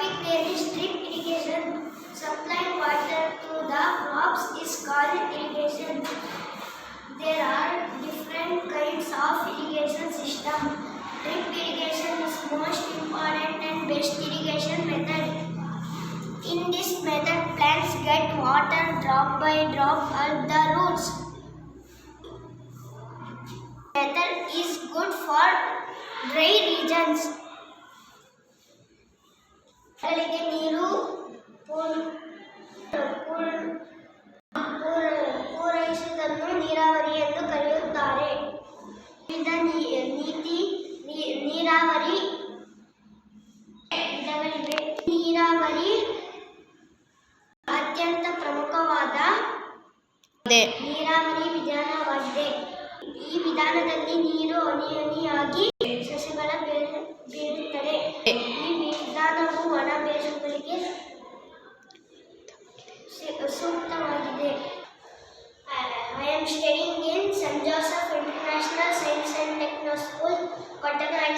topic there is drip irrigation. Supplying water to the crops is called irrigation. There are different kinds of irrigation system. Drip irrigation is most important and best irrigation method. In this method, plants get water drop by drop at the roots. Method is good for dry regions. ಗಳಿಗೆ ನೀರು ಪೂರೈಸುವುದನ್ನು ನೀರಾವರಿ ಎಂದು ಕರೆಯುತ್ತಾರೆ. ವಿವಿಧ ನೀರಾವರಿ ವಿಧಗಳಿವೆ. ನೀರಾವರಿ ಅತ್ಯಂತ ಪ್ರಮುಖವಾದ ನೀರಾವರಿ ವಿಧಾನವಾಗಿದೆ. ಈ ವಿಧಾನದಲ್ಲಿ ನೀರು ಹನಿಯಾಗಿ ಸಸ್ಯಗಳ ಬೀಳುತ್ತದೆ. ಈ ವಿಧಾನವು ಒಣ ಬೇರುಗಳಿಗೆ ಸೂಕ್ತವಾಗಿದೆ. I am studying in St. Joseph International Science and Techno School, Kottagam.